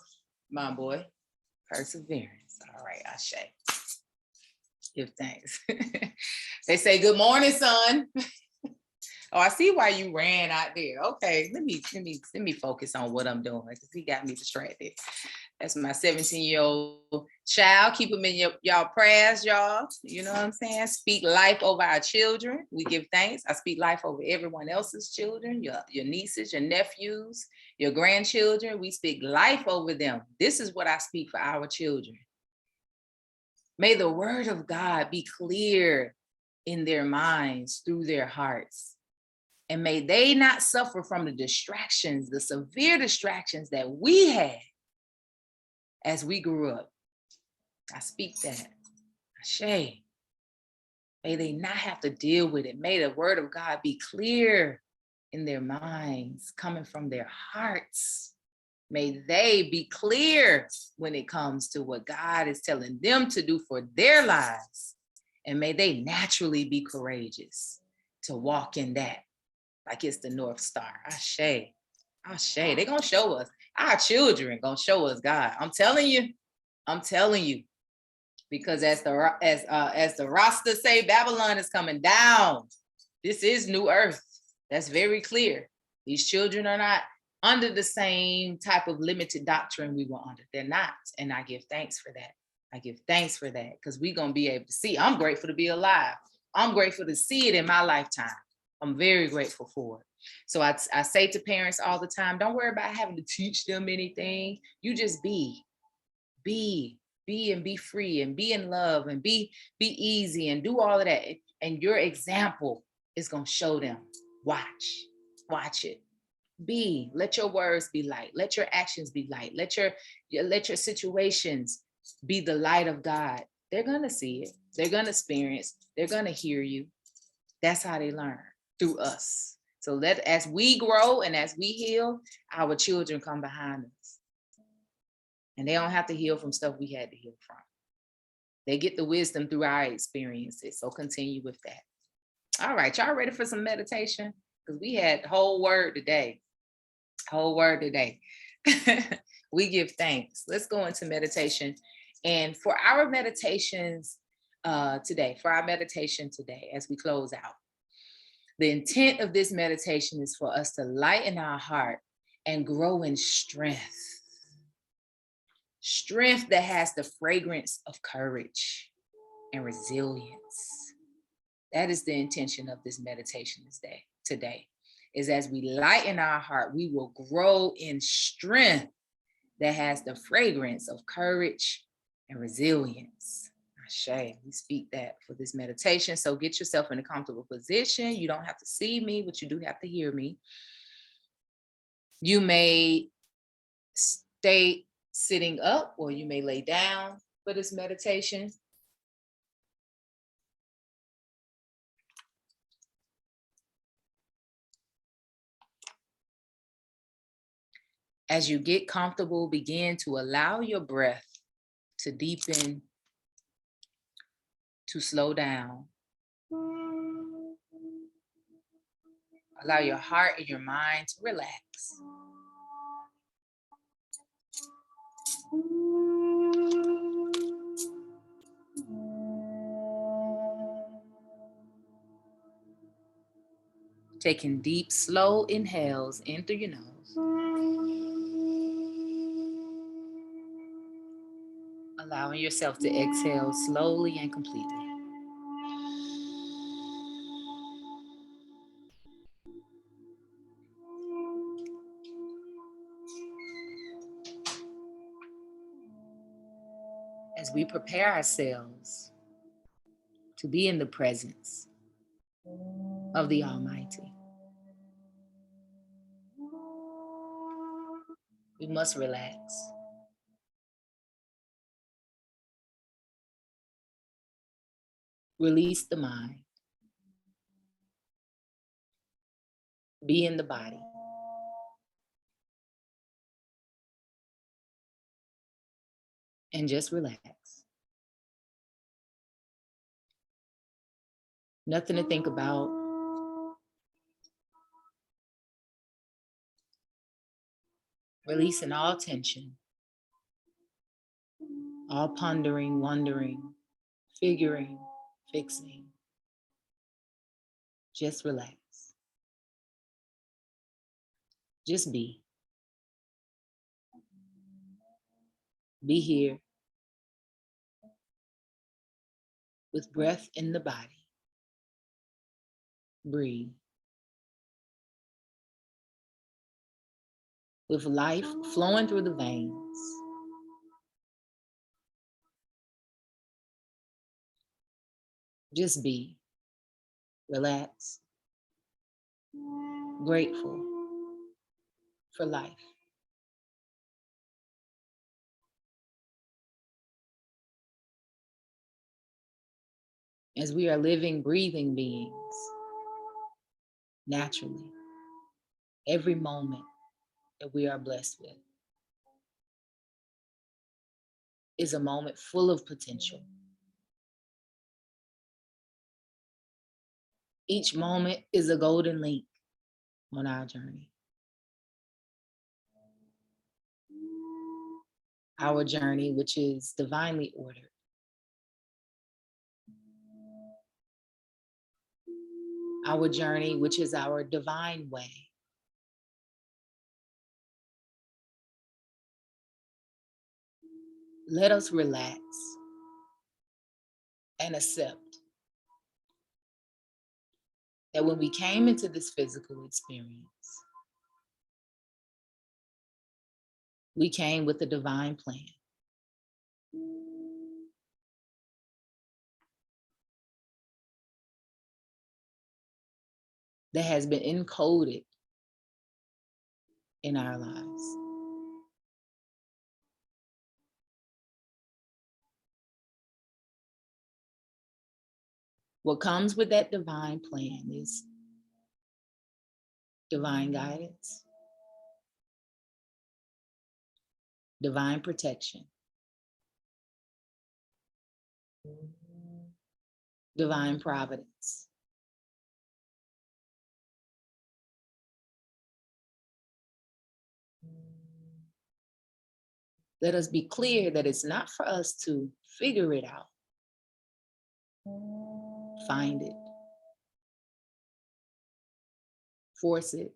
My boy. Perseverance. All right, Ashe. Give thanks. They say, good morning, son. Oh, I see why you ran out there. Okay, let me focus on what I'm doing because he got me distracted. That's my 17-year-old child. Keep them in y'all prayers, y'all. You know what I'm saying? Speak life over our children. We give thanks. I speak life over everyone else's children, your nieces, your nephews, your grandchildren. We speak life over them. This is what I speak for our children. May the word of God be clear in their minds through their hearts. And may they not suffer from the distractions, the severe distractions that we had as we grew up. I speak that. Ashe. May they not have to deal with it. May the word of God be clear in their minds, coming from their hearts. May they be clear when it comes to what God is telling them to do for their lives. And may they naturally be courageous to walk in that like it's the North Star. Ashe. Ashe. They're going to show us. Our children going to show us God. I'm telling you. Because as the Rasta say, Babylon is coming down. This is new earth. That's very clear. These children are not under the same type of limited doctrine we were under. They're not. And I give thanks for that. I give thanks for that because we're going to be able to see. I'm grateful to be alive. I'm grateful to see it in my lifetime. I'm very grateful for it. So I say to parents all the time, don't worry about having to teach them anything. You just be and be free and be in love and be easy and do all of that. And your example is going to show them. Watch it. Let your words be light. Let your actions be light. Let your situations be the light of God. They're going to see it. They're going to experience. They're going to hear you. That's how they learn, through us. So as we grow and as we heal, our children come behind us. And they don't have to heal from stuff we had to heal from. They get the wisdom through our experiences. So continue with that. All right, y'all ready for some meditation? Because we had whole word today. We give thanks. Let's go into meditation. And for our meditations today, as we close out, the intent of this meditation is for us to lighten our heart and grow in strength. Strength that has the fragrance of courage and resilience. That is the intention of this meditation today, is as we lighten our heart, we will grow in strength that has the fragrance of courage and resilience. Ashe, we speak that for this meditation. So get yourself in a comfortable position. You don't have to see me, but you do have to hear me. You may stay sitting up or you may lay down for this meditation. As you get comfortable, begin to allow your breath to deepen, to slow down. Allow your heart and your mind to relax. Taking deep, slow inhales in through your nose. Allowing yourself to exhale slowly and completely. As we prepare ourselves to be in the presence of the Almighty, we must relax. Release the mind. Be in the body. And just relax. Nothing to think about. Releasing all tension, all pondering, wondering, figuring, fixing. Just relax. Just be. Be here with breath in the body. Breathe. With life flowing through the veins. Just be. Relax. Grateful for life. As we are living, breathing beings, naturally, every moment that we are blessed with is a moment full of potential. Each moment is a golden link on our journey. Our journey, which is divinely ordered, our journey, which is our divine way. Let us relax and accept that when we came into this physical experience, we came with a divine plan. That has been encoded in our lives. What comes with that divine plan is divine guidance, divine protection, divine providence. Let us be clear that it's not for us to figure it out, find it, force it.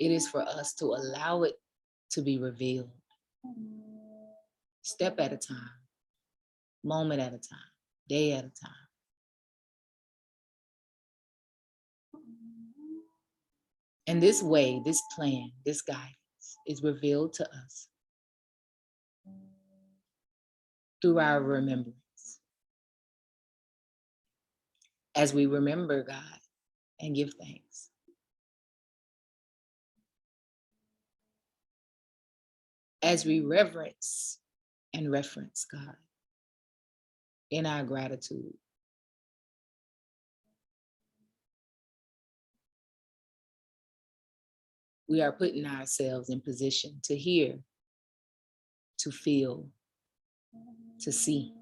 It is for us to allow it to be revealed, step at a time, moment at a time, day at a time. And this way, this plan, this guidance is revealed to us through our remembrance. As we remember God and give thanks. As we reverence and reference God in our gratitude. We are putting ourselves in position to hear, to feel, to see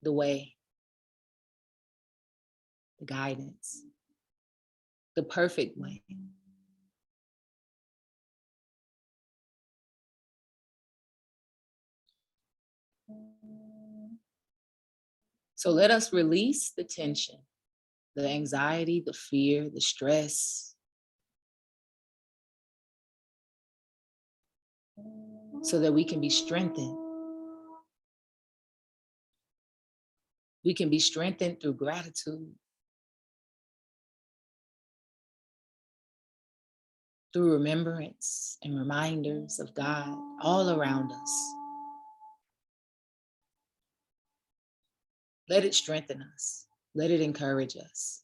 the way, the guidance, the perfect way. So let us release the tension, the anxiety, the fear, the stress, so that we can be strengthened. We can be strengthened through gratitude, through remembrance and reminders of God all around us. Let it strengthen us. Let it encourage us.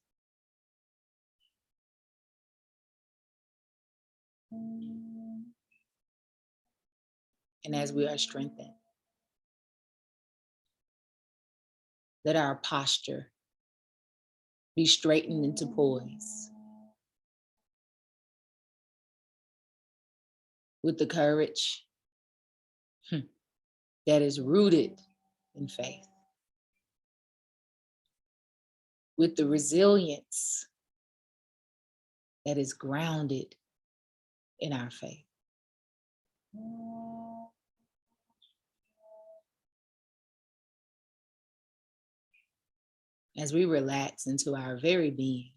And as we are strengthened, let our posture be straightened into poise with the courage that is rooted in faith, with the resilience that is grounded in our faith. As we relax into our very being,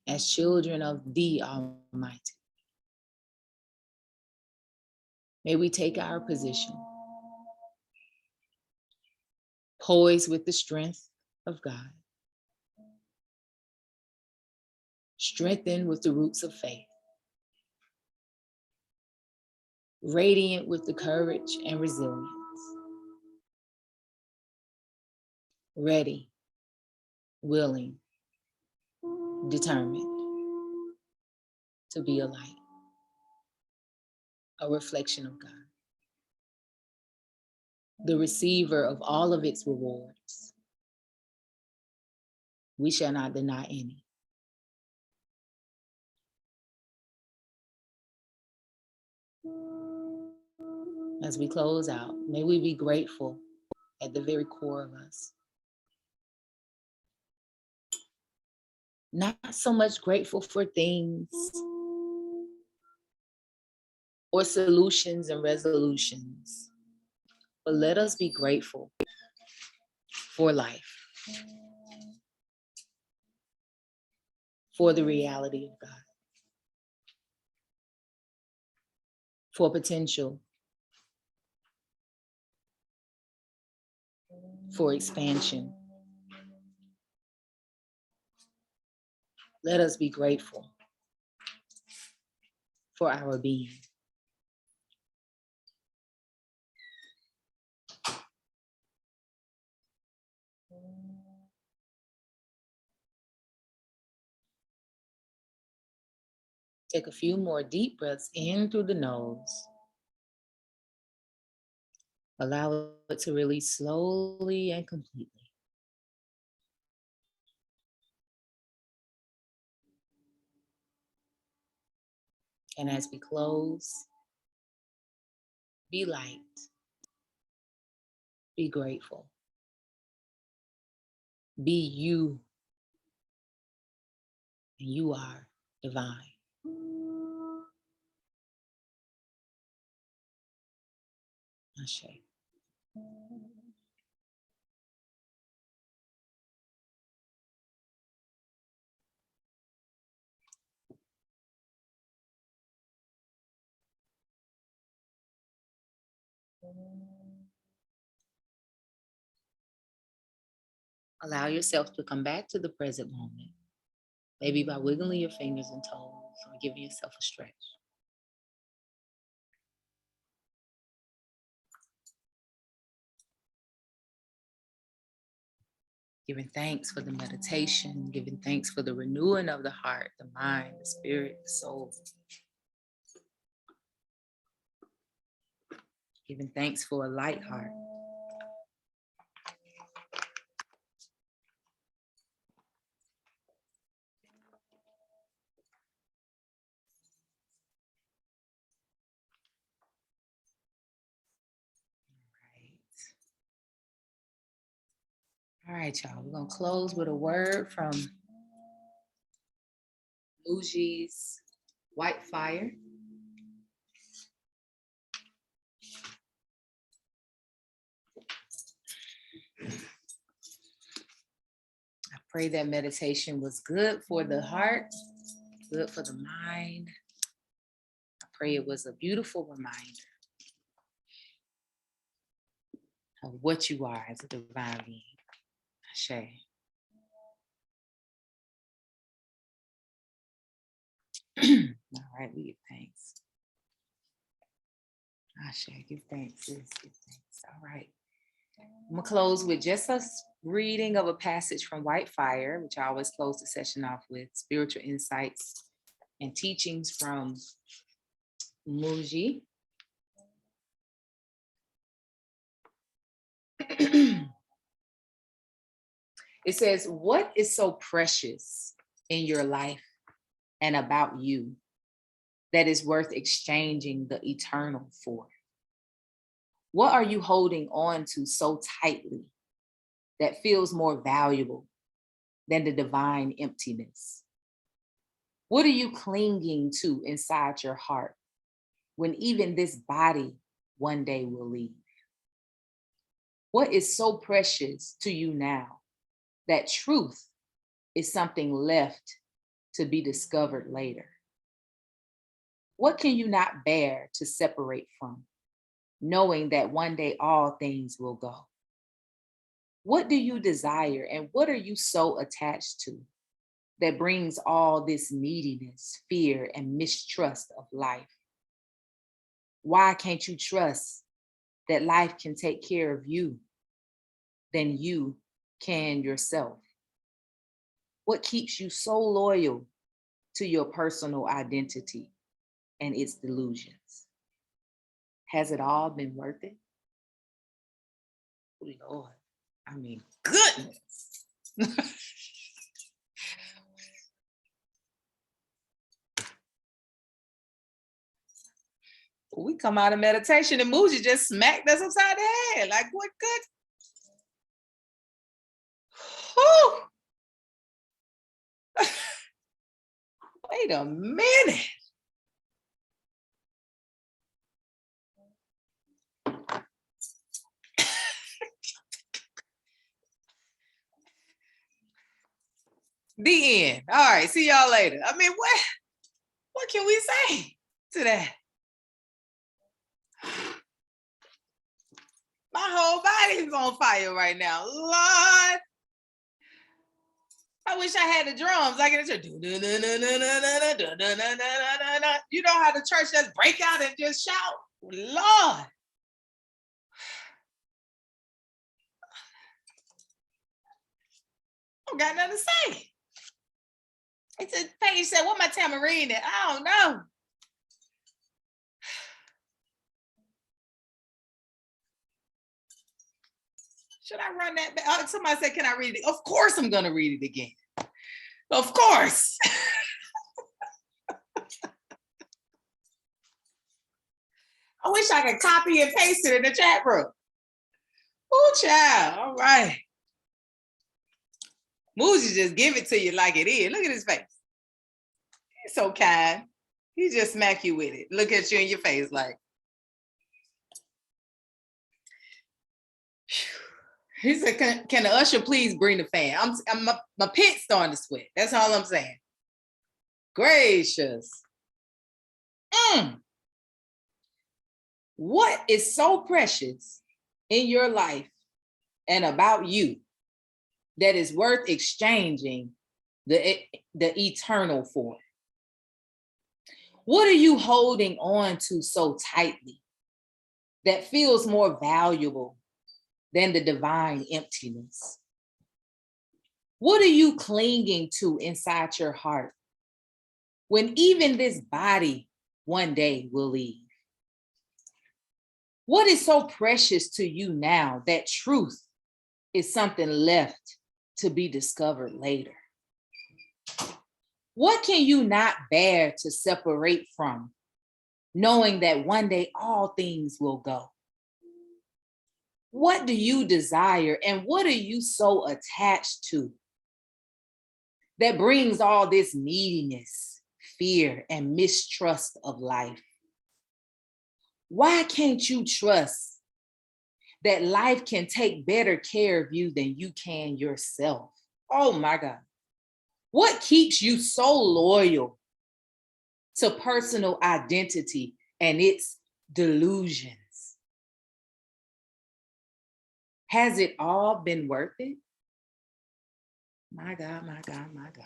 as children of the Almighty, may we take our position, poised with the strength of God, strengthened with the roots of faith, radiant with the courage and resilience, ready, willing, determined to be a light, a reflection of God, the receiver of all of its rewards. We shall not deny any. As we close out, may we be grateful at the very core of us. Not so much grateful for things or solutions and resolutions, But let us be grateful for life, for the reality of God, for potential, for expansion. Let us be grateful for our being. Take a few more deep breaths in through the nose. Allow it to release slowly and completely. And as we close, be light, be grateful, be you, and you are divine. Ashe. Allow yourself to come back to the present moment, maybe by wiggling your fingers and toes or giving yourself a stretch. Giving thanks for the meditation, giving thanks for the renewing of the heart, the mind, the spirit, the soul. Giving thanks for a light heart. All right, y'all, we're gonna close with a word from Muji's White Fire. I pray that meditation was good for the heart, good for the mind. I pray it was a beautiful reminder of what you are as a divine being. Ashe. All right, we give thanks. Ashe, give thanks. Yes, give thanks. All right. I'm gonna close with just a reading of a passage from White Fire, which I always close the session off with, spiritual insights and teachings from Muji. It says, what is so precious in your life and about you that is worth exchanging the eternal for? What are you holding on to so tightly that feels more valuable than the divine emptiness? What are you clinging to inside your heart when even this body one day will leave? What is so precious to you now that truth is something left to be discovered later? What can you not bear to separate from, knowing that one day all things will go? What do you desire and what are you so attached to that brings all this neediness, fear, and mistrust of life? Why can't you trust that life can take care of you than you can yourself? What keeps you so loyal to your personal identity and its delusions? Has it all been worth it? Lord, I mean, goodness. We come out of meditation and Muji just smacked us upside the head. Like, what good? Wait a minute. The end. All right, see y'all later. I mean, what can we say to that? My whole body is on fire right now. Lord, I wish I had the drums. I get a church. You know how the church just break out and just shout? Lord. I don't got nothing to say. It's a page said, what my tambourine at? I don't know. Should I run that back? Somebody said, can I read it? Of course I'm gonna read it again. Of course. I wish I could copy and paste it in the chat room. Oh, child. All right. Moosey just give it to you like it is. Look at his face. He's so kind. He just smack you with it. Look at you in your face like. He said, can the usher please bring the fan? My pit starting to sweat. That's all I'm saying. Gracious. What is so precious in your life and about you that is worth exchanging the eternal for? What are you holding on to so tightly that feels more valuable than the divine emptiness? What are you clinging to inside your heart when even this body one day will leave? What is so precious to you now that truth is something left to be discovered later? What can you not bear to separate from, knowing that one day all things will go? What do you desire and what are you so attached to that brings all this neediness, fear, and mistrust of life? Why can't you trust that life can take better care of you than you can yourself? Oh my God. What keeps you so loyal to personal identity and its delusions? Has it all been worth it? My God, my God, my God.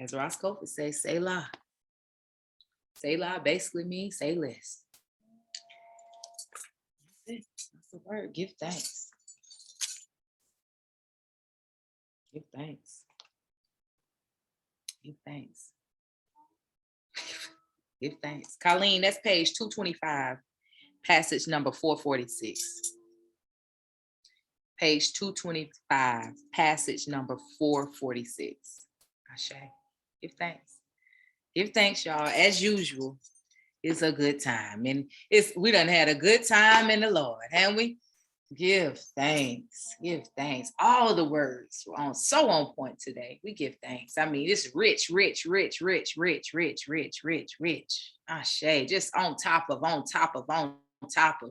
As Roscoe would say, Selah. Selah basically means say less. That's the word. Give thanks. Give thanks. Give thanks. Give thanks. Colleen, that's page 225, passage number 446. Page 225, passage number 446. Ashe. Give thanks. Give thanks, y'all. As usual, it's a good time. And we done had a good time in the Lord, haven't we? Give thanks. Give thanks. All the words were so on point today. We give thanks. I mean, it's rich, rich, rich, rich, rich, rich, rich, rich, rich. Ashe, just on top of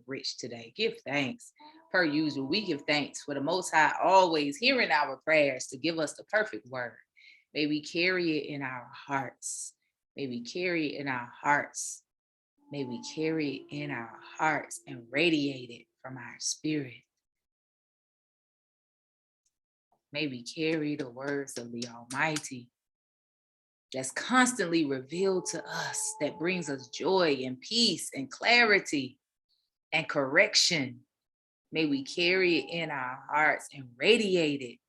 rich today. Give thanks. Per usual, we give thanks for the Most High always hearing our prayers to give us the perfect word. May we carry it in our hearts. May we carry it in our hearts. May we carry it in our hearts and radiate it from our spirit. May we carry the words of the Almighty that's constantly revealed to us, that brings us joy and peace and clarity and correction. May we carry it in our hearts and radiate it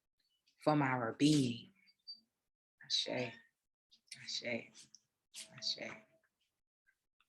from our being. Ashe, ashe, ashe.